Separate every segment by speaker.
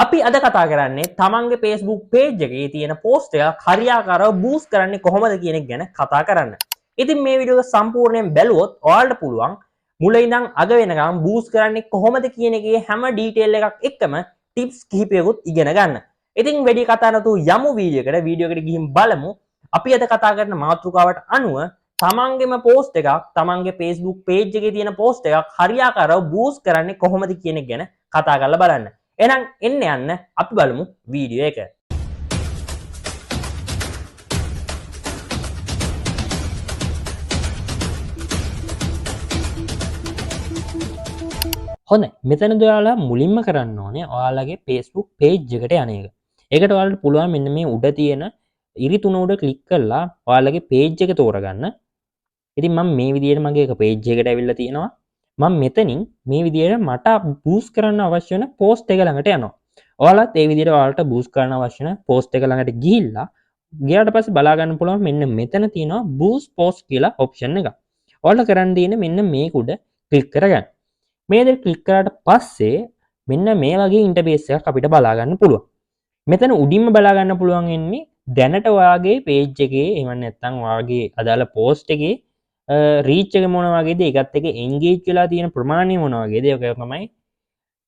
Speaker 1: අපි අද කතා කරන්නේ තමන්ගේ Facebook page එකේ තියෙන post එක හරියාකාරව boost කරන්නේ කොහොමද කියන එක ගැන කතා කරන්න. ඉතින් මේ වීඩියෝ එක සම්පූර්ණයෙන් බැලුවොත් ඔයාලට පුළුවන් මුල ඉඳන් අග වෙනකම් boost කරන්නේ කොහොමද කියන එකේ හැම detail එකක් එක්කම tips කිහිපයකුත් ඉගෙන ගන්න. ඉතින් වැඩි කතා නැතුව යමු වීඩියෝ එකට ගිහින් බලමු. අපි අද කතා කරන මාතෘකාවට අනුව තමන්ගේම post එකක් තමන්ගේ Facebook page එකේ තියෙන post එකක් හරියාකාරව boost කරන්නේ කොහොමද කියන එක ගැන කතා කරලා බලන්න. එහෙනම් එන්න යන්න අපි බලමු වීඩියෝ එක. හොඳයි මෙතනදී ඔයාලා මුලින්ම කරන්න ඕනේ ඔයාලගේ Facebook page එකට යන එක. ඒකට ඔයාලට පුළුවන් මෙන්න මේ උඩ තියෙන ඉරි තුන උඩ ක්ලික් කරලා ඔයාලගේ page එක තෝරගන්න. ඉතින් මම මේ විදිහට මගේ එක page එකට ඇවිල්ලා තියෙනවා. මම මෙතනින් මේ විදිහට මට boost කරන්න අවශ්‍ය වෙන post එක ළඟට යනවා. ඔයාලත් ඒ විදිහට ඔයාලට boost කරන්න අවශ්‍ය වෙන post එක ළඟට ගිහිල්ලා ගියාට පස්සේ බලා ගන්න පුළුවන් මෙන්න මෙතන තියෙනවා boost post කියලා option එක. ඔයාලට කරන්න තියෙන්නේ මෙන්න මේක උඩ ක්ලික් කරගන්න. මේ දේ ක්ලික් කරාට පස්සේ මෙන්න මේ වගේ ඉන්ටර්ෆේස් එකක් අපිට බලා ගන්න පුළුවන්. මෙතන උඩින්ම බලා ගන්න පුළුවන් වෙන්නේ දැනට ඔයාගේ page එකේ එහෙම නැත්නම් ඔයාගේ අදාළ post එකේ රීච් එක මොන වගේද ඒකත් එක්ක engage වෙලා තියෙන ප්‍රමාණය මොන වගේද ඒක තමයි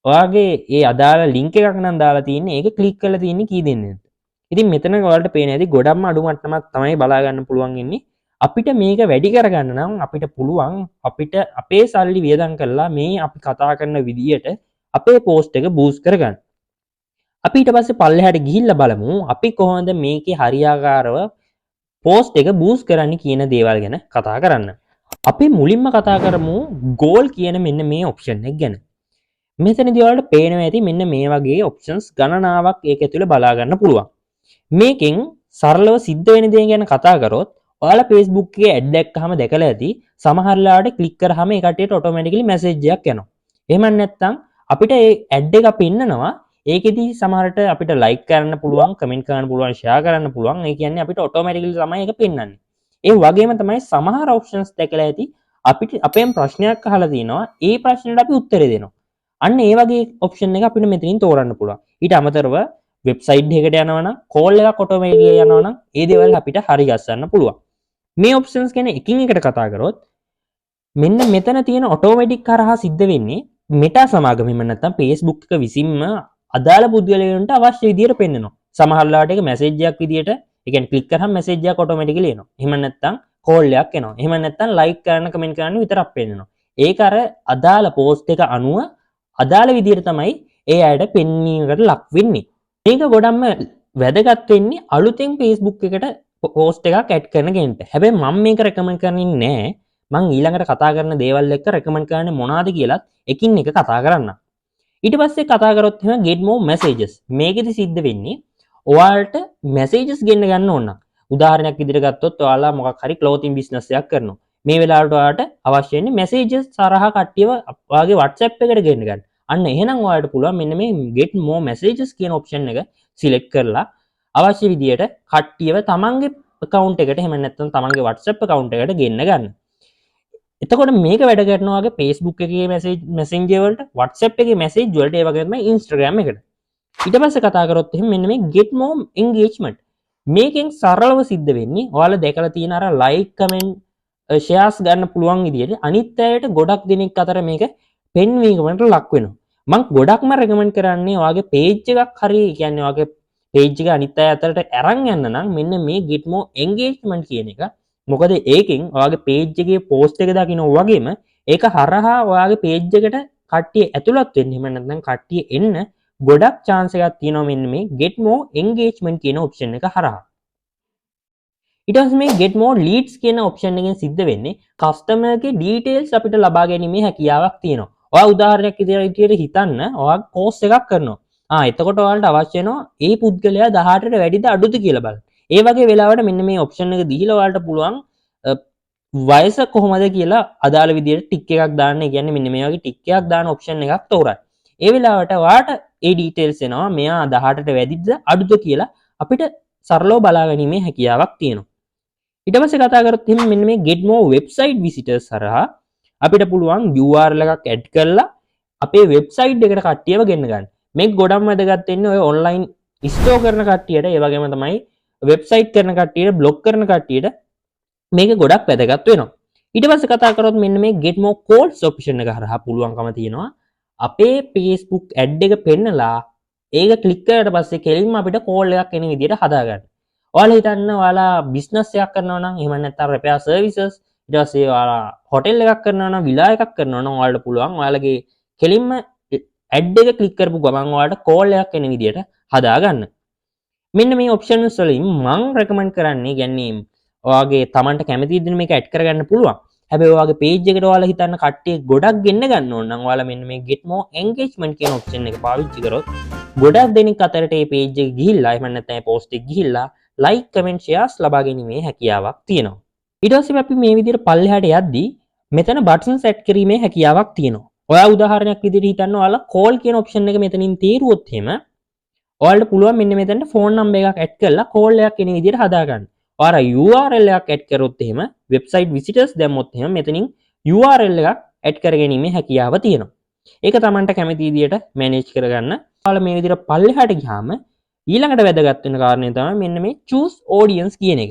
Speaker 1: ඔයාගේ ඒ අදාළ ලින්ක් එකක් නම් දාලා තියෙන්නේ ඒක ක්ලික් කරලා තියෙන්නේ කී දෙනෙක්ද. ඉතින් මෙතන ඔයාලට පේන්නේ ඇති ගොඩක්ම අඩු මට්ටමක් තමයි බලා ගන්න පුළුවන් ඉන්නේ. අපිට මේක වැඩි කරගන්න නම් අපිට පුළුවන් අපිට අපේ සල්ලි වියදම් කරලා මේ අපි කතා කරන විදියට අපේ post එක boost කරගන්න. අපි ඊට පස්සේ පල්ලෙහාට ගිහිල්ලා බලමු අපි කොහොමද මේකේ හරියාකාරව post එක boost කරන්න කියන දේවල් ගැන කතා කරන්න. අපි මුලින්ම කතා කරමු goal කියන මෙන්න මේ option එක ගැන. මෙතනදී ඔයාලට පේනවා ඇති මෙන්න මේ වගේ options ගණනාවක් ඒක ඇතුලේ බලා ගන්න පුළුවන්. මේකෙන් සරලව සිද්ධ වෙන දේ ගැන කතා කරොත් ඔයාලා Facebook එකේ ad දැක්කහම දැකලා ඇති සමහර ලාවට ක්ලික් කරාම ඒ කට්ටියට automatically message එකක් යනවා. එහෙම නැත්නම් අපිට ඒ ad එක පෙන්නනවා ඒකෙදි සමහරට අපිට like කරන්න පුළුවන් comment කරන්න පුළුවන් share කරන්න පුළුවන්. ඒ කියන්නේ අපිට automatically තමයි ඒක පෙන්වන්නේ. ඒ වගේම තමයි සමහර options දැකලා ඇති අපිට අපෙන් ප්‍රශ්නයක් අහලා තිනවා ඒ ප්‍රශ්නෙට අපි උත්තරේ දෙනවා. අන්න ඒ වගේ ඔප්ෂන් එක අපිට මෙතනින් තෝරන්න පුළුවන්. ඊට අමතරව වෙබ්සයිට් එකකට යනවා නම් කෝල් එකක් ඔටෝමැටිකලි යනවා නම් ඒ දේවල් අපිට හරි ගස්සන්න පුළුවන්. මේ ඔප්ෂන්ස් ගැන එකින් එකට කතා කරොත් මෙන්න මෙතන තියෙන ඔටෝමැටික් කරහා සිද්ධ වෙන්නේ මෙටා සමාගමෙම නැත්නම් Facebook එක විසින්ම අදාළ පුද්ගලයන්ට අවශ්‍ය විදියට පෙන්වනවා. සමහර ලාට ඒක මැසේජ් එකක් විදියට ඒ කියන්නේ ක්ලික් කරාම මැසේජ් එකක් ඔටෝමැටිකලි එනවා. එහෙම නැත්නම් කෝල් එකක් එනවා. එහෙම නැත්නම් ලයික් කරන්න කමෙන්ට් කරන්න විතරක් පෙන්වනවා. ඒක අර අදාළ පෝස්ට් එක අනුව අදාළ විදියට තමයි ඒ අයට පෙන්වීමකට ලක් වෙන්නේ. මේක ගොඩක්ම වැදගත් වෙන්නේ අලුතෙන් Facebook එකට පෝස්ට් එකක් ඇඩ් කරන කෙනෙක්ට. හැබැයි මම මේක රෙකමන්ඩ් කරන්නේ නැහැ. මම ඊළඟට කතා කරන දේවල් එක්ක රෙකමන්ඩ් කරන්නේ මොනවද කියලාත් එකින් එක කතා කරන්න. ඊට පස්සේ කතා කරොත් එහෙනම් get more messages. මේකෙදි සිද්ධ වෙන්නේ ඔයාලට messages ගෙන්න ගන්න ඕන. උදාහරණයක් විදිහට ගත්තොත් ඔයාලා මොකක් හරි clothing business එකක් කරනවා. මේ වෙලාවට ඔයාලට අවශ්‍ය වෙන්නේ messages සරහා කට්ටියව ඔයාගේ WhatsApp එකට ගෙන්න ගන්න. අන්න එහෙනම් ඔයාලට පුළුවන් මෙන්න මේ get more messages කියන option එක select කරලා අවශ්‍ය විදියට කට්ටියව තමන්ගේ account එකට එහෙම නැත්නම් තමන්ගේ WhatsApp account එකට ගෙන්න ගන්න. එතකොට මේක වැඩ කරනවා වගේ Facebook එකේ messenger වලට WhatsApp එකේ message වලට ඒ වගේම Instagram එකට. ඊට පස්සේ කතා කරොත් එහෙනම් මෙන්න මේ get more engagement. මේකෙන් සරලව සිද්ධ වෙන්නේ ඔයාලා දැකලා තියෙන අර like comment shares ගන්න පුළුවන් විදියට අනිත් අයට ගොඩක් දෙනෙක් අතර මේක පෙන්වීමකට ලක් වෙනවා. මම ගොඩක්ම රෙකමන්ඩ් කරන්නේ ඔයාගේ page එකක් හරි කියන්නේ ඔයාගේ page එක අනිත් අය අතරට අරන් යන්න නම් මෙන්න මේ get more engagement කියන එක. මොකද ඒකෙන් ඔයාගේ page එකේ post එක දකින්න වගේම ඒක හරහා ඔයාගේ page එකට කට්ටිය ඇතුළත් වෙන්න එහෙම නැත්නම් කට්ටිය එන්න ගොඩක් chance එකක් තියෙනවා මෙන්න මේ get more engagement කියන option එක හරහා. ඊට පස්සේ මේ get more leads කියන option එකෙන් සිද්ධ වෙන්නේ customer ගේ details අපිට ලබා ගැනීමේ හැකියාවක් තියෙනවා. ඔයා උදාහරණයක් විදිහට හිතන්න ඔයා course එකක් කරනවා. එතකොට ඔයාලට අවශ්‍ය වෙනවා ඒ පුද්ගලයා 18ට වැඩිද අඩුද කියලා බලන්න. ඒ වගේ වෙලාවට මෙන්න මේ ඔප්ෂන් එක දීලා ඔයාලට පුළුවන් වයස කොහොමද කියලා අදාළ විදිහට ටික් එකක් දාන්න. ඒ කියන්නේ මෙන්න මේ වගේ ටික් එකක් දාන ඔප්ෂන් එකක් තෝරන්න. ඒ වෙලාවට ඔයාලට ඒ ඩීටේල්ස් එනවා මෙයා 18ට වැඩිද අඩුද කියලා අපිට සරලව බලා ගැනීමේ හැකියාවක් තියෙනවා. ඊට පස්සේ කතා කරොත් එහෙනම් මෙන්න මේ get more website visitors හරහා අපිට පුළුවන් URL එකක් ඇඩ් කරලා අපේ වෙබ්සයිට් එකට කට්ටියව ගෙන්න ගන්න. මේ ගොඩක් වැදගත් වෙන්නේ ඔය ඔන්ලයින් ස්ටෝර් කරන කට්ටියට, ඒ වගේම තමයි වෙබ්සයිට් කරන කට්ටියට, බ්ලොග් කරන කට්ටියට මේක ගොඩක් වැදගත් වෙනවා. ඊට පස්සේ කතා කරොත් මෙන්න මේ get more calls option එක හරහා පුළුවන්කම තියෙනවා අපේ Facebook ad එක පෙන්නලා ඒක ක්ලික් කරලා පස්සේ කෙලින්ම අපිට කෝල් එකක් එන විදිහට හදාගන්න. ඔයාලා හිතන්න ඔයාලා බිස්නස් එකක් කරනවා නම්, එහෙම නැත්නම් repair services, ඊට පස්සේ ඔයාලා හොටෙල් එකක් කරනවා නම්, විලා එකක් කරනවා නම් ඔයාලට පුළුවන් ඔයාලගේ කෙලින්ම ad එක ක්ලික් කරපු ගමන් ඔයාලට කෝල් එකක් එන විදිහට හදාගන්න. මෙන්න මේ ඔප්ෂන්ස් වලින් මම රෙකමන්ඩ් කරන්නේ කියන්නේ ඔයාගේ තමන්ට කැමති විදිහට මේක ඇඩ් කරගන්න පුළුවන්. හැබැයි ඔයාගේ පේජ් එකට ඔයාලා හිතන්න කට්ටිය ගොඩක් ගෙන්න ගන්න ඕන නම් ඔයාලා මෙන්න මේ get more engagement කියන ඔප්ෂන් එක පාවිච්චි කරොත් ගොඩක් දෙනෙක් අතරට මේ පේජ් එක ගිහිල්ලා, එහෙම නැත්නම් පෝස්ට් එක ගිහිල්ලා like comment shares ලබා ගැනීමේ හැකියාවක් තියෙනවා. ඊට පස්සේ අපි මේ විදිහට පල්ලෙහාට යද්දී මෙතන buttons set කිරීමේ හැකියාවක් තියෙනවා. ඔයා උදාහරණයක් විදිහට හිතන්න ඔයාලා call කියන ඔප්ෂන් එක මෙතනින් තීරුවොත් එහෙම ඔයාලට පුළුවන් මෙන්න මෙතනට ෆෝන් නම්බර් එකක් ඇඩ් කරලා කෝල් එකක් එන විදිහට හදාගන්න. ඔයාලා URL එකක් ඇඩ් කරොත් එහෙම වෙබ්සයිට් විසිටර්ස් දැම්මොත් එහෙම මෙතනින් URL එකක් ඇඩ් කරගැනීමේ හැකියාව තියෙනවා. ඒක Tamanට කැමති විදිහට මැනේජ් කරගන්න. ඔයාලා මේ විදිහට පල්ලෙහාට ගියාම ඊළඟට වැදගත් වෙන කාරණේ තමයි මෙන්න මේ choose audience කියන එක.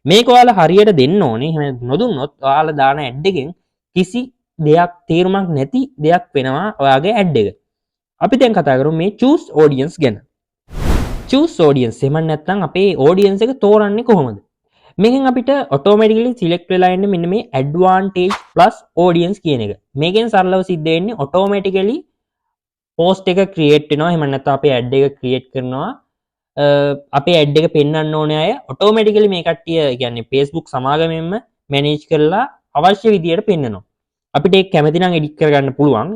Speaker 1: මේක ඔයාලා හරියට දෙන්න ඕනේ. එහෙම නොදුන්නොත් ඔයාලා දාන ඇඩ් එකෙන් කිසි දෙයක් තේරුමක් නැති දෙයක් වෙනවා ඔයාගේ ඇඩ් එක. අපි දැන් කතා කරමු මේ choose audience ගැන. choose audience එහෙම නැත්නම් අපේ audience එක තෝරන්නේ කොහොමද? මේකෙන් අපිට automatically select වෙලා ඉන්නේ මෙන්න මේ advantage plus audience කියන එක. මේකෙන් සරලව සිද්ධ වෙන්නේ automatically post එක create වෙනවා. එහෙම නැත්නම් අපේ ad එක create කරනවා. අපේ ad එක පෙන්වන්න ඕනේ අය automatically මේ කට්ටිය කියන්නේ Facebook සමාගමෙන්ම manage කරලා අවශ්‍ය විදියට පෙන්වනවා. අපිට ඒක කැමති නම් edit කරගන්න පුළුවන්.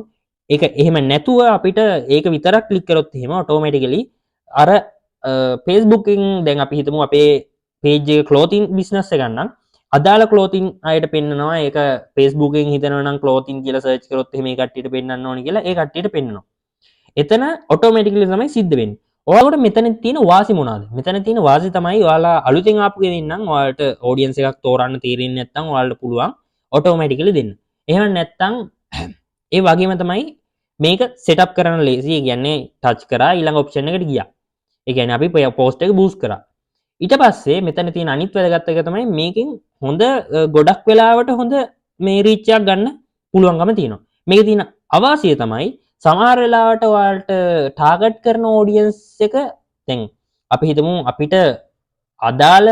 Speaker 1: ඒක එහෙම නැතුව අපිට ඒක විතරක් click කරොත් එහෙම automatically අර ෆේස්බුකින් දැන් අපි හිතමු අපේ පේජ් එක ක්ලෝතින් බිස්නස් එකක් නම් අදාළ ක්ලෝතින් අයට පෙන්නනවා. ඒක ෆේස්බුකින් හිතනවා නම් ක්ලෝතින් කියලා සර්ච් කරොත් එහෙම ඒ කට්ටියට පෙන්වන්න ඕනේ කියලා ඒ කට්ටියට පෙන්නනවා. එතන ඔටෝමැටිකලි තමයි සිද්ධ වෙන්නේ. ඔයාලට මෙතන තියෙන වාසි මොනවාද? මෙතන තියෙන වාසි තමයි ඔයාලා අලුතෙන් ආපු කෙනෙක් නම් ඔයාලට ඔඩියන්ස් එකක් තෝරන්න තීරෙන්නේ නැත්නම් ඔයාලට පුළුවන් ඔටෝමැටිකලි දෙන්න. එහෙම නැත්නම් ඒ වගේම තමයි මේක සෙටප් කරන්න ලේසි. ඒ කියන්නේ ටච් කරා ඊළඟ ඔප්ෂන් එකට ගියා. ඒ කියන්නේ අපි පෝස්ට් එක බූස්ට් කරා. ඊට පස්සේ මෙතන තියෙන අනිත් වැදගත් එක තමයි මේකෙන් හොඳ ගොඩක් වෙලාවට හොඳ මේ රීච් එකක් ගන්න පුළුවන්කම තියෙනවා. මේකේ තියෙන අවාසිය තමයි සමහර වෙලාවට ඔයාලට ටාගට් කරන ඔඩියන්ස් එක දැන් අපි හිතමු අපිට අදාළ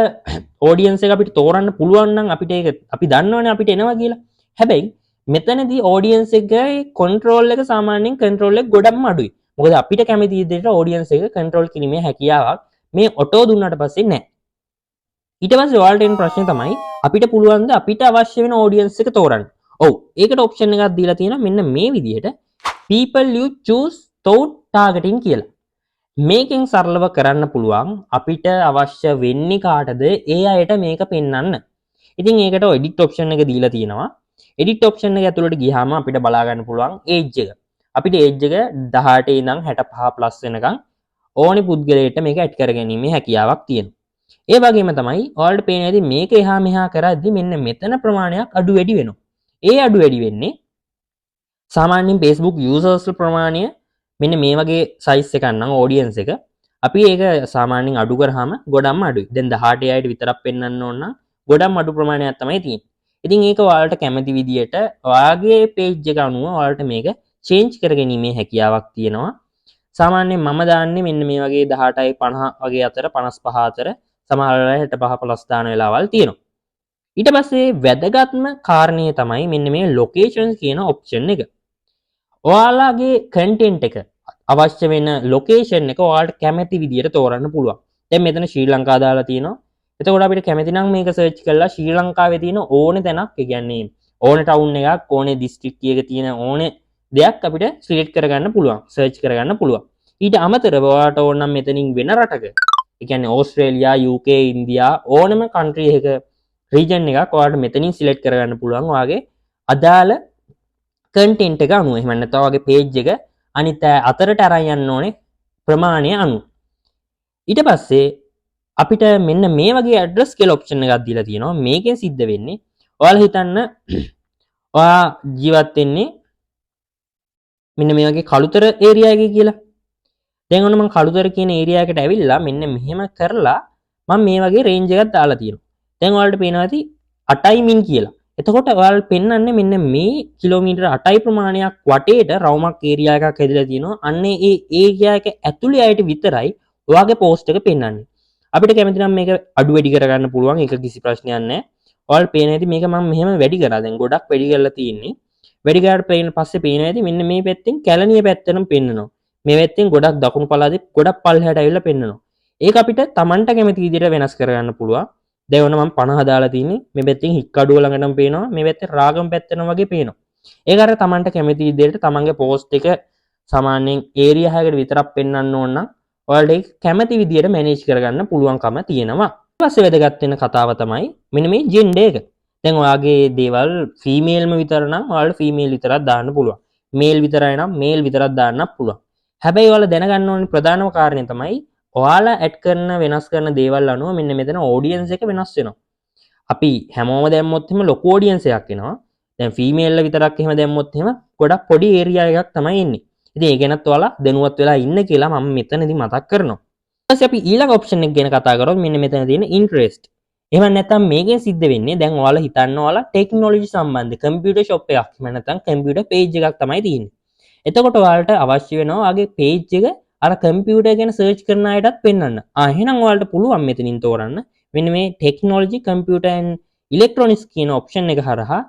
Speaker 1: ඔඩියන්ස් එක අපිට තෝරන්න පුළුවන් නම් අපිට ඒක අපි දන්නවනේ අපිට එනවා කියලා. හැබැයි මෙතනදී ඔඩියන්ස් එකේ කන්ට්‍රෝල් එක සාමාන්‍යයෙන් කන්ට්‍රෝල් එක ගොඩක්ම අඩුයි. මොකද අපිට කැමති විදිහට ඔඩියන්ස් එක කන්ට්‍රෝල් කිරීමේ හැකියාවක් මේ ඔටෝ දුන්නාට පස්සේ නැහැ. ඊට පස්සේ ඔයාලට එන ප්‍රශ්නේ තමයි අපිට පුළුවන් ද අපිට අවශ්‍ය වෙන ඔඩියන්ස් එක තෝරන්න. ඔව් ඒකට ඔප්ෂන් එකක් දීලා තියෙනවා මෙන්න මේ විදිහට people you choose through targeting කියලා. මේකෙන් සරලව කරන්න පුළුවන් අපිට අවශ්‍ය වෙන්නේ කාටද ඒ අයට මේක පෙන්වන්න. ඉතින් ඒකට edit option එක දීලා තියෙනවා. edit option එක ඇතුළට ගියාම අපිට බලා ගන්න පුළුවන් age එක. අපිට age එක 18 ඉඳන් 65 plus වෙනකන් ඕනි පුද්ගලයෙක්ට මේක ඇඩ් කරගැනීමේ හැකියාවක් තියෙනවා. ඒ වගේම තමයි ඔයාලට පේන විදිහ මේක එහා මෙහා කරද්දි මෙන්න මෙතන ප්‍රමාණයක් අඩු වැඩි වෙනවා. ඒ අඩු වැඩි වෙන්නේ සාමාන්‍යයෙන් Facebook users ප්‍රමාණය මෙන්න මේ වගේ size එකක් නම් audience එක අපි ඒක සාමාන්‍යයෙන් අඩු කරාම ගොඩක්ම අඩුයි. දැන් 18 අයට විතරක් පෙන්වන්න ඕන නම් ගොඩක්ම අඩු ප්‍රමාණයක් තමයි තියෙන්නේ. ඉතින් ඒක ඔයාලට කැමති විදියට ඔයාගේ page එක අනුව ඔයාලට මේක change කරගැනීමේ හැකියාවක් තියෙනවා. සාමාන්‍යයෙන් මම දාන්නේ මෙන්න මේ වගේ 18යි 50 වගේ අතර 55 අතර සමහර වෙලාවට 65 plus දාන වෙලාවල් තියෙනවා. ඊට පස්සේ වැදගත්ම කාරණය තමයි මෙන්න මේ location කියන option එක. ඔයාලගේ content එක අවශ්‍ය වෙන location එක ඔයාලට කැමති විදියට තෝරන්න පුළුවන්. දැන් මෙතන ශ්‍රී ලංකාව දාලා තියෙනවා. එතකොට අපිට කැමති නම් මේක search කරලා ශ්‍රී ලංකාවේ තියෙන ඕනේ තැනක්, ඒ කියන්නේ ඕනේ town එකක්, ඕනේ district එකක තියෙන ඕනේ දෙයක් අපිට select කරගන්න පුළුවන්, search කරගන්න පුළුවන්. ඊට අමතරව ඔයාලට ඕන නම් මෙතනින් වෙන රටක, ඒ කියන්නේ ඕස්ට්‍රේලියා, UK, ඉන්දියා ඕනම country එකක region එකක් ඔයාලට මෙතනින් select කරගන්න පුළුවන් ඔයාගේ අදාළ content එක අනුව. එහෙම නැත්නම් ඔයාගේ page එක අනිත් අතරට අරන් යන්න ඕනේ ප්‍රමාණය අනුව. ඊට පස්සේ අපිට මෙන්න මේ වගේ address කියලා option එකක් දීලා තියෙනවා. මේකෙන් සිද්ධ වෙන්නේ ඔයාලා හිතන්න ඔයා ජීවත් වෙන්නේ මෙන්න මේ වගේ කළුතර ඒරියා එකේ කියලා. දැන් ඔන්න මම කළුතර කියන ඒරියා එකට ඇවිල්ලා මෙන්න මෙහෙම කරලා මම මේ වගේ රේන්ජ් එකක් දාලා තියෙනවා. දැන් ඔයාලට පේනවා ඇති 8යි මින් කියලා. එතකොට ඔයාලට පෙන්වන්නේ මෙන්න මේ කිලෝමීටර 8යි ප්‍රමාණයක් වටේට රවුමක් ඒරියා එකක් හැදිලා තියෙනවා. අන්න ඒ ඒරියා එක ඇතුළේ අයට විතරයි ඔයාගේ පෝස්ට් එක පෙන්වන්නේ. අපිට කැමති නම් මේක අඩු වැඩි කරගන්න පුළුවන්. ඒක කිසි ප්‍රශ්නයක් නැහැ. ඔයාලට පේන ඇති මේක මම මෙහෙම වැඩි කරා. දැන් ගොඩක් වැඩි කරලා තියෙන්නේ. වැඩි කරාට පස්සේ පේනවා ඇති මෙන්න මේ පැත්තෙන් කැලණිය පැත්තටම පෙන්වනවා. මේ පැත්තෙන් ගොඩක් දකුණු පළාතේ ගොඩක් පල්ලෙහාට ඇවිල්ලා පෙන්වනවා. ඒක අපිට Tamanට කැමති විදිහට වෙනස් කරගන්න පුළුවන්. දැන් ඔන්න මම 50 දාලා තින්නේ. මේ පැත්තෙන් හික්කඩුව ළඟටම පේනවා. මේ පැත්තේ රාගම් පැත්තටම වගේ පේනවා. ඒක අර Tamanට කැමති විදිහට Tamanගේ පෝස්ට් එක සාමාන්‍යයෙන් ඒරියා එකකට විතරක් පෙන්වන්න ඕන නම් ඔයාලට ඒක කැමති විදිහට මැනේජ් කරගන්න පුළුවන්කම තියෙනවා. ඊට පස්සේ වැදගත් වෙන කතාව තමයි මෙන්න මේ ජෙන්ඩර් එක. දැන් ඔයාගේ දේවල් ෆීමේල්ම විතර නම් ඔයාලට ෆීමේල් විතරක් දාන්න පුළුවන්. මේල් විතරයි නම් මේල් විතරක් දාන්නත් පුළුවන්. හැබැයි ඔයාලා දැනගන්න ඕනේ ප්‍රධානම කාරණේ තමයි ඔයාලා ඇඩ් කරන වෙනස් කරන දේවල් අනුව මෙන්න මෙතන ඔඩියන්ස් එක වෙනස් වෙනවා. අපි හැමෝම දැම්මොත් එහෙම ලොකු ඔඩියන්ස් එකක් එනවා. දැන් ෆීමේල්ලා විතරක් එහෙම දැම්මොත් එහෙම ගොඩක් පොඩි ඒරියා එකක් තමයි එන්නේ. ඉතින් ඒ ගැනත් ඔයාලා දැනුවත් වෙලා ඉන්න කියලා මම මෙතනදී මතක් කරනවා. ඊට පස්සේ අපි ඊළඟ ඔප්ෂන් එක ගැන කතා කරොත් මෙන්න මෙතන තියෙන ඉන්ටරෙස්ට්. එහෙම නැත්නම් මේකෙන් සිද්ධ වෙන්නේ දැන් ඔයාලා හිතන්න ඔයාලා ටෙක්නොලොජි සම්බන්ධ කම්පියුටර් ෂොප් එකක් එහෙම නැත්නම් කම්පියුටර් පේජ් එකක් තමයි තියෙන්නේ. එතකොට ඔයාලට අවශ්‍ය වෙනවා ඔයාගේ පේජ් එක අර කම්පියුටර් ගැන සර්ච් කරන අයටත් පෙන්වන්න. එහෙනම් ඔයාලට පුළුවන් මෙතනින් තෝරන්න මෙන්න මේ ටෙක්නොලොජි කම්පියුටර් ඇන්ඩ් ඉලෙක්ට්‍රොනික්ස් කියන ඔප්ෂන් එක හරහා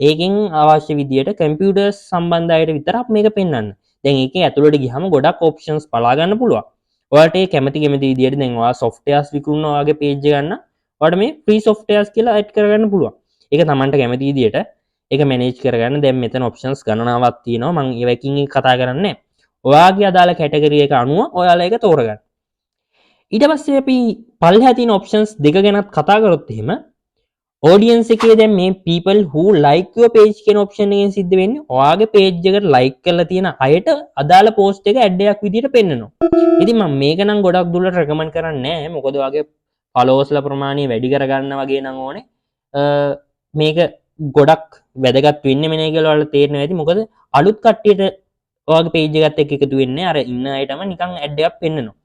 Speaker 1: ඒකෙන් අවශ්‍ය විදියට කම්පියුටර්ස් සම්බන්ධ අයට විතරක් මේක පෙන්වන්න. දැන් ඒකේ ඇතුළට ගියහම ගොඩක් ඔප්ෂන්ස් බලා ගන්න පුළුවන්. ඔයාලට ඒ කැමති විදියට දැන් ඔයා සොෆ්ට්වෙයාර්ස් විකුණනවා ඔයාගේ පේජ් එක ගන්න. ඔයාලට මේ ෆ්‍රී සොෆ්ට්වෙයාර්ස් කියලා ඇඩ් කරගන්න පුළුවන්. ඒක Tamanට කැමති විදියට ඒක මැනේජ් කරගන්න. දැන් මෙතන ඔප්ෂන්ස් ගණනාවක් තියෙනවා. මම ඒවකින් කතා කරන්නේ. ඔයාගේ අදාළ කැටගරි එක අනුව ඔයාලා ඒක තෝරගන්න. ඊට පස්සේ අපි පල්ලෙහා තියෙන ඔප්ෂන්ස් දෙක ගැනත් කතා කරොත් එහෙම ඔඩියන්ස් එකේ දැන් මේ people who like your page කියන ඔප්ෂන් එකෙන් සිද්ධ වෙන්නේ ඔයාගේ page එකට like කරලා තියෙන අයට අදාළ post එක ad එකක් විදිහට පෙන්නනවා. ඉතින් මම මේක නම් ගොඩක් දුරට recommend කරන්නේ නැහැ. මොකද ඔයාගේ followers ලා ප්‍රමාණය වැඩි කරගන්න වගේ නම් ඕනේ. මේක ගොඩක් වැදගත් වෙන්නේ මෙන්න කියලා ඔයාලා තේරෙනවා ඇති. මොකද අලුත් කට්ටියට ඔයාගේ page එකත් එක්ක එකතු වෙන්නේ අර ඉන්න අයටම නිකන් ad එකක් පෙන්නනවා.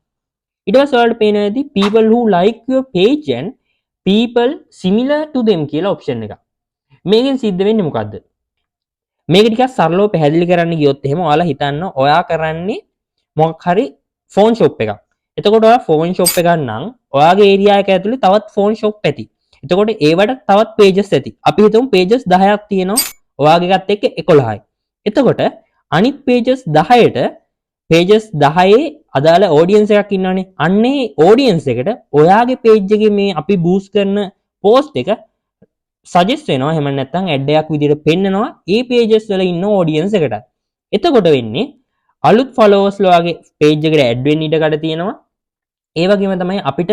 Speaker 1: ඊට පස්සේ ඔයාලට පේනවා ඇති people who like your page and people similar to them කියලා ඔප්ෂන් එකක්. මේකෙන් සිද්ධ වෙන්නේ මොකද්ද? මේක ටිකක් සරලව පැහැදිලි කරන්න ගියොත් එහෙම ඔයාලා හිතන්න ඔයා කරන්නේ මොකක් හරි ෆෝන් ෂොප් එකක්. එතකොට ඔයා ෆෝන් ෂොප් එකක් නම් ඔයාගේ ඒරියා එක ඇතුලේ තවත් ෆෝන් ෂොප් ඇති. එතකොට ඒවට තවත් pages ඇති. අපි හිතමු pages 10ක් තියෙනවා. ඔයාගේ එකත් එක්ක 11යි. එතකොට අනිත් pages 10ට pages 10 අදාළ audience එකක් ඉන්නවනේ. අන්නේ audience එකට ඔයාගේ page එකේ මේ අපි boost කරන post එක suggest වෙනවා. එහෙම නැත්නම් ad එකක් විදිහට පෙන්නනවා ඒ pages වල ඉන්න audience එකට. එතකොට වෙන්නේ අලුත් followers ලෝගේ page එකට add වෙන්න ඉඩකඩ තියෙනවා. ඒ වගේම තමයි අපිට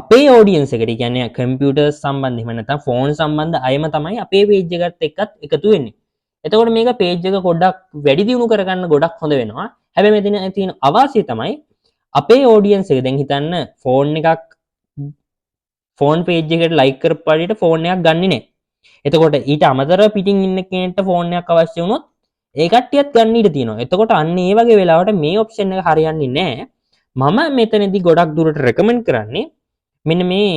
Speaker 1: අපේ audience එකට කියන්නේ computers සම්බන්ධ එහෙම නැත්නම් phone සම්බන්ධ අයම තමයි අපේ page එකත් එක්කත් එකතු වෙන්නේ. එතකොට මේක page එක ගොඩක් වැඩි දියුණු කරගන්න ගොඩක් හොඳ වෙනවා. හැබැයි මෙතන තියෙන අවාසිය තමයි අපේ audience එක දැන් හිතන්න ෆෝන් page එකට like කරපු පරිදි ෆෝන් එකක් ගන්නෙ නැහැ. එතකොට ඊට අමතරව පිටින් ඉන්න කෙනෙක්ට ෆෝන් එකක් අවශ්‍ය වුණොත් ඒ කට්ටියත් ගන්න ඉඩ තියෙනවා. එතකොට අන්න ඒ වගේ වෙලාවට මේ ඔප්ෂන් එක හරියන්නේ නැහැ. මම මෙතනදී ගොඩක් දුරට රෙකමන්ඩ් කරන්නේ මෙන්න මේ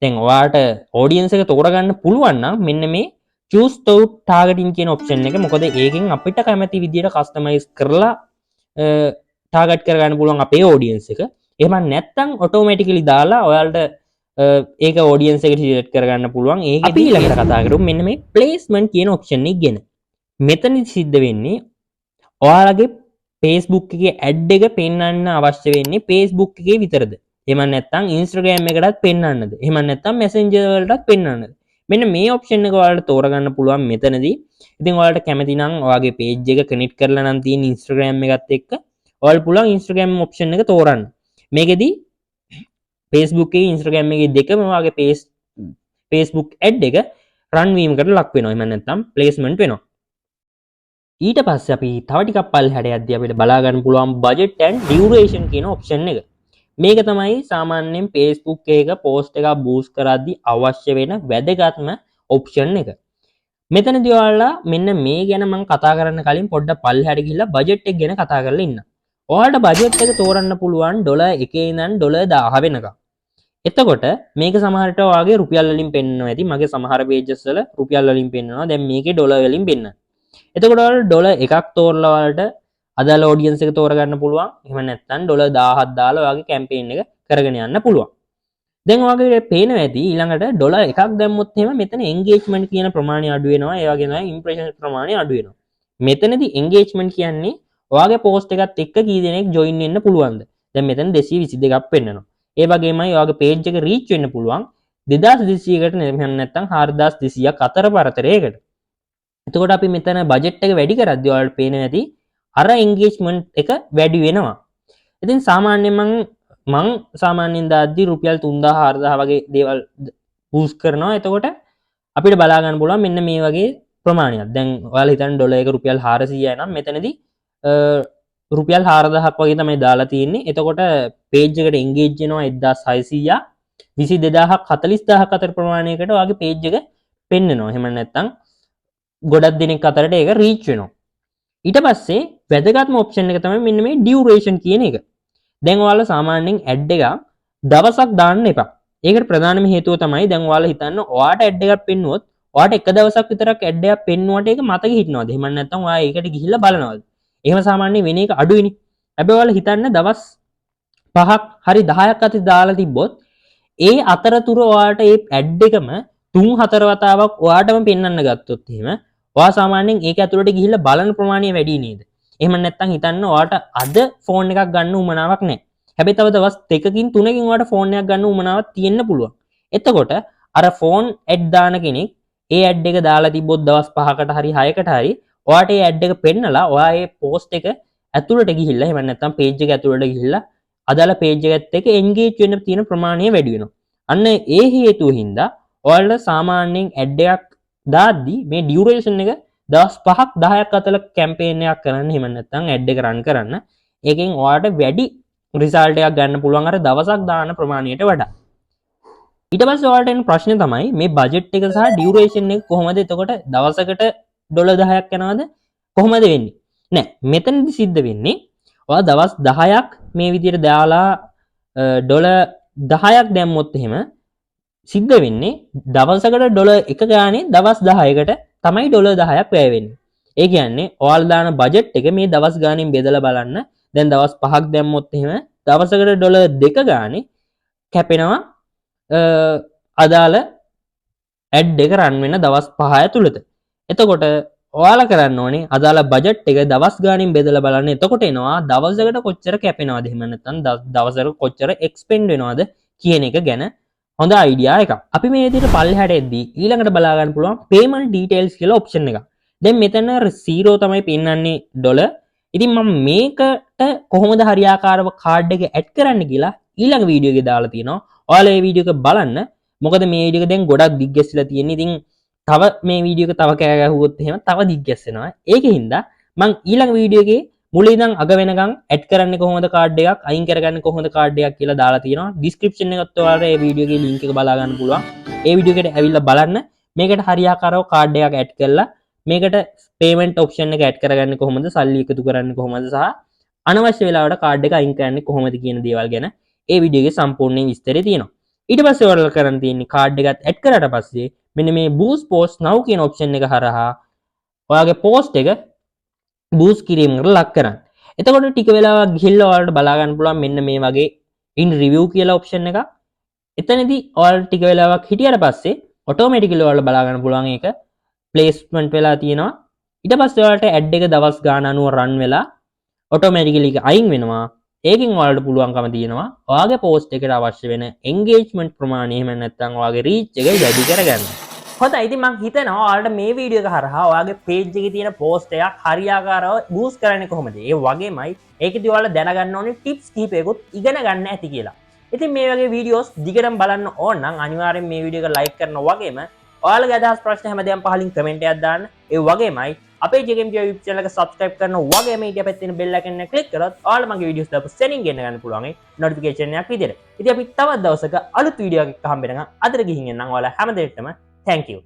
Speaker 1: දැන් ඔයාට audience එක තෝරගන්න පුළුවන් නම් මෙන්න මේ choose to targeting කියන ඔප්ෂන් එක. මොකද ඒකෙන් අපිට කැමති විදියට කස්ටමයිස් කරලා ටාගට් කරගන්න පුළුවන් අපේ audience එක. එහෙම නැත්නම් automatically දාලා ඔයාලට ඒක audience එකට select කරගන්න පුළුවන්. ඒකෙදි අපි ඊළඟට කතා කරමු මෙන්න මේ placement කියන ඔප්ෂන් එක ගැන. මෙතනදි සිද්ධ වෙන්නේ ඔයාලගේ Facebook එකේ ad එක පෙන්වන්න අවශ්‍ය වෙන්නේ Facebook එකේ විතරද? එහෙම නැත්නම් Instagram එකටත් පෙන්වන්නද? එහෙම නැත්නම් Messenger වලටත් පෙන්වන්නද? මෙන්න මේ ඔප්ෂන් එක ඔයාලට තෝරගන්න පුළුවන් මෙතනදී. ඉතින් ඔයාලට කැමති නම් ඔයාගේ page එක connect කරලා නම් තියෙන Instagram එකත් එක්ක ඔයාලට පුළුවන් Instagram ඔප්ෂන් එක තෝරන්න. මේකෙදි Facebook එකේ Instagram එකේ දෙකම ඔයාගේ Facebook ad එක run වීමකට ලක් වෙනවා. එහෙම නැත්නම් placement වෙනවා. ඊට පස්සේ අපි තව ටිකක් පල්ලෙහාට යද්දී අපිට බලා ගන්න පුළුවන් budget and duration කියන ඔප්ෂන් එක. මේක තමයි සාමාන්‍යයෙන් Facebook එක post එකක් boost කරද්දී අවශ්‍ය වෙන වැදගත්ම ඔප්ෂන් එක. මෙතනදී ඔයාලා මෙන්න මේ ගැන මම කතා කරන්න කලින් පොඩ්ඩක් පල්ලෙහාට ගිහිල්ලා budget එක ගැන කතා කරලා ඉන්න. ඔයාලට බජට් එක තෝරන්න පුළුවන් ඩොලර් 1 ඉඳන් ඩොලර් 1000 වෙනකම්. එතකොට මේක සමහරට ඔයාගේ රුපියල් වලින් පෙන්වනවා ඇති. මගේ සමහර පේජස් වල රුපියල් වලින් පෙන්වනවා. දැන් මේකේ ඩොලර් වලින් පෙන්වනවා. එතකොට ඔයාලට ඩොලර් එකක් තෝරලා ඔයාලට අදාළ ඔඩියන්ස් එක තෝරගන්න පුළුවන්. එහෙම නැත්නම් ඩොලර් 1000ක් දාලා ඔයාගේ කැම්පේන් එක කරගෙන යන්න පුළුවන්. දැන් ඔයාගේ පේනවා ඇති ඊළඟට ඩොලර් එකක් දැම්මොත් එහෙම මෙතන එන්ගේජ්මන්ට් කියන ප්‍රමාණය අඩු වෙනවා. ඒ වගේම ඉම්ප්‍රෙෂන් ප්‍රමාණය අඩු වෙනවා. මෙතනදී එන්ගේජ්මන්ට් කියන්නේ ඔයාගේ පෝස්ට් එකත් එක්ක කී දෙනෙක් ජොයින් වෙන්න පුළුවන්ද? දැන් මෙතන 222ක් පෙන්නනවා. ඒ වගේමයි ඔයාගේ පේජ් එක රීච් වෙන්න පුළුවන් 2200කට නැත්නම් 4200ක් අතර පරතරයකට. එතකොට අපි මෙතන බජට් එක වැඩි කරද්දී ඔයාලට පේනවා ඇති අර එන්ගේජ්මන්ට් එක වැඩි වෙනවා. ඉතින් සාමාන්‍යයෙන් මං සාමාන්‍යයෙන් දාද්දී රුපියල් 3000 4000 වගේ දේවල් බූස්ට් කරනවා. එතකොට අපිට බලා ගන්න පුළුවන් මෙන්න මේ වගේ ප්‍රමාණයක්. දැන් ඔයාලා හිතන්න ඩොලර් එක රුපියල් 400යි නම් මෙතනදී රුපියල් 4000ක් වගේ තමයි දාලා තියෙන්නේ. එතකොට පේජ් එකට එන්ගේජ් වෙනවා 1600ක් 22000ක් 40000ක් අතර ප්‍රමාණයකට ඔයාගේ පේජ් එක පෙන්නනවා. එහෙම නැත්නම් ගොඩක් දෙනෙක් අතරට ඒක රීච් වෙනවා. ඊට පස්සේ වැදගත්ම ඔප්ෂන් එක තමයි මෙන්න මේ ඩියුරේෂන් කියන එක. දැන් ඔයාලා සාමාන්‍යයෙන් ඇඩ් එකක් දවසක් දාන්න එපා. ඒකට ප්‍රධානම හේතුව තමයි දැන් ඔයාලා හිතන්න ඔයාට ඇඩ් එකක් පෙන්නුවොත් ඔයාට එක දවසක් විතරක් ඇඩ් එකක් පෙන්නුවට ඒක මතක හිටිනවද? එහෙම නැත්නම් ඔයා ඒකට ගිහිල්ලා බලනවද? එහෙම සාමාන්‍යයෙන් වෙන එක අඩුයිනේ. හැබැයි ඔයාලා හිතන්න දවස් 5ක් හරි 10ක් අතර දාලා තිබ්බොත් ඒ අතරතුර ඔයාට ඒ ඇඩ් එකම 3-4 වතාවක් ඔයාටම පෙන්වන්න ගත්තොත් එහෙම ඔයා සාමාන්‍යයෙන් ඒක ඇතුළට ගිහිල්ලා බලන ප්‍රමාණය වැඩි නේද? එහෙම නැත්නම් හිතන්න ඔයාට අද ෆෝන් එකක් ගන්න උවමනාවක් නැහැ. හැබැයි තව දවස් 2කින් 3කින් ඔයාට ෆෝන් එකක් ගන්න උවමනාවක් තියෙන්න පුළුවන්. එතකොට අර ෆෝන් ඇඩ් දාන කෙනෙක් ඒ ඇඩ් එක දාලා තිබ්බොත් දවස් 5කට හරි 6කට හරි ඔයාට ඒ ඇඩ් එක පෙන්නලා ඔයා ඒ පෝස්ට් එක ඇතුළට ගිහිල්ලා එහෙම නැත්නම් පේජ් එක ඇතුළට ගිහිල්ලා අදාළ පේජ් එකත් එක්ක එන්ගේජ් වෙන්න තියෙන ප්‍රමාණය වැඩි වෙනවා. අන්න ඒ හේතුව හින්දා ඔයාලට සාමාන්‍යයෙන් ඇඩ් එකක් දාද්දී මේ ඩියුරේෂන් එක දවස් 5ක් 10ක් අතර කැම්පේන් එකක් කරන්න එහෙම නැත්නම් ඇඩ් එක රන් කරන්න. ඒකෙන් ඔයාලට වැඩි රිසල්ට් එකක් ගන්න පුළුවන් අර දවසක් දාන ප්‍රමාණයට වඩා. ඊට පස්සේ ඔයාලට එන ප්‍රශ්නේ තමයි මේ බජට් එක සහ ඩියුරේෂන් එක කොහොමද එතකොට දවසකට ඩොලර් 10ක් යනවද කොහොමද වෙන්නේ? නෑ මෙතනදි සිද්ධ වෙන්නේ ඔයා දවස් 10ක් මේ විදිහට දාලා ඩොලර් 10ක් දැම්මොත් එහෙම සිද්ධ වෙන්නේ දවසකට ඩොලර් එක ගානේ දවස් 10කට තමයි ඩොලර් 10ක් වැය වෙන්නේ. ඒ කියන්නේ ඔයාලා දාන බජට් එක මේ දවස් ගානෙන් බෙදලා බලන්න. දැන් දවස් 5ක් දැම්මොත් එහෙම දවසකට ඩොලර් 2 ගානේ කැපෙනවා අදාළ ඇඩ් එක රන් වෙන දවස් 5 ඇතුළත. එතකොට ඔයාලා කරන්න ඕනේ අදාළ බජට් එක දවස් ගානින් බෙදලා බලන්න. එතකොට එනවා දවසකට කොච්චර කැපෙනවද එහෙම නැත්නම් දවසකට කොච්චර එක්ස්පෙන්ඩ් වෙනවද කියන එක ගැන හොඳ අයිඩියා එකක්. අපි මේ විදිහට පල්ලෙහාට එද්දී ඊළඟට බලා ගන්න පුළුවන් payment details කියලා ඔප්ෂන් එකක්. දැන් මෙතන 0 තමයි පෙන්නන්නේ ඩොලර්. ඉතින් මම මේකට කොහොමද හරියාකාරව කාඩ් එක ඇඩ් කරන්න කියලා ඊළඟ වීඩියෝ එකේ දාලා තියෙනවා. ඔයාලා මේ වීඩියෝ එක බලන්න. මොකද මේ වීඩියෝ එක දැන් ගොඩක් දිග්ගැස්සලා තියෙන්නේ. ඉතින් තව මේ වීඩියෝ එක තව කෑ ගැහුවොත් එහෙම තව දිග්ගැස්සෙනවා. ඒකින්ද මම ඊළඟ වීඩියෝ එකේ මුල ඉඳන් අග වෙනකන් ඇඩ් කරන්නේ කොහොමද කාඩ් එකක් අයින් කරගන්නේ කොහොමද කාඩ් එකක් කියලා දාලා තියෙනවා. ඩිස්ක්‍රිප්ෂන් එකත් ඔයාලට මේ වීඩියෝ එකේ link එක බලා ගන්න පුළුවන්. ඒ වීඩියෝ එකට ඇවිල්ලා බලන්න. මේකට හරියාකාරව කාඩ් එකක් ඇඩ් කරලා මේකට payment option එක ඇඩ් කරගන්නේ කොහොමද සල්ලි එකතු කරන්නේ කොහොමද සහ අනවශ්‍ය වෙලාවට කාඩ් එක අයින් කරන්නේ කොහොමද කියන දේවල් ගැන ඒ වීඩියෝ එකේ සම්පූර්ණ විස්තරය තියෙනවා. ඊට පස්සේ ඔයාලා කරන්න තියෙන්නේ කාඩ් එකත් ඇඩ් කරාට පස්සේ මෙන්න මේ boost post now කියන option එක හරහා ඔයාගේ post එක boost කිරීමකට ලක් කරන්න. එතකොට ටික වෙලාවක් ගිහිල්ලා ඔයාලට බලා ගන්න පුළුවන් මෙන්න මේ වගේ in review කියලා option එකක්. එතනදී ඔයාලට ටික වෙලාවක් හිටියට පස්සේ automatically ඔයාලට බලා ගන්න පුළුවන් ඒක placement වෙලා තියෙනවා. ඊට පස්සේ ඔයාලට ad එක දවස් ගාන අනුව run වෙලා automatically අයින් වෙනවා. ඒකෙන් ඔයාලට පුළුවන්කම තියෙනවා ඔයාගේ post එකට අවශ්‍ය වෙන engagement ප්‍රමාණය එහෙම නැත්නම් ඔයාගේ reach එක වැඩි කරගන්න. හොඳයි ඉතින් මම හිතනවා ඔයාලට මේ වීඩියෝ එක හරහා ඔයාගේ page එකේ තියෙන post එකක් හරියාකාරව boost කරන්නේ කොහොමද? ඒ වගේමයි ඒකෙදි ඔයාලා දැනගන්න ඕනේ tips කිහිපයකුත් ඉගෙන ගන්න ඇති කියලා. ඉතින් මේ වගේ වීඩියෝස් දිගටම බලන්න ඕන නම් අනිවාර්යෙන් මේ වීඩියෝ එක like කරනවා වගේම ඔයාලගේ අදහස් ප්‍රශ්න හැමදේම පහලින් කමෙන්ට් එකක් දාන්න. ඒ වගේමයි අපේ JKM YouTube channel එක subscribe කරනවා වගේම ඊට පැත්තේ තියෙන bell icon එක click කරොත් ඔයාලා මගේ videos දාපු සෙනින් ගන්න පුළුවන් ඒ notification එකක් විදියට. ඉතින් අපි තවත් දවසක අලුත් වීඩියෝ එකක් හම්බ වෙනකන් අදට ගිහින් එන්නම් ඔයාලා හැමදේටම thank you.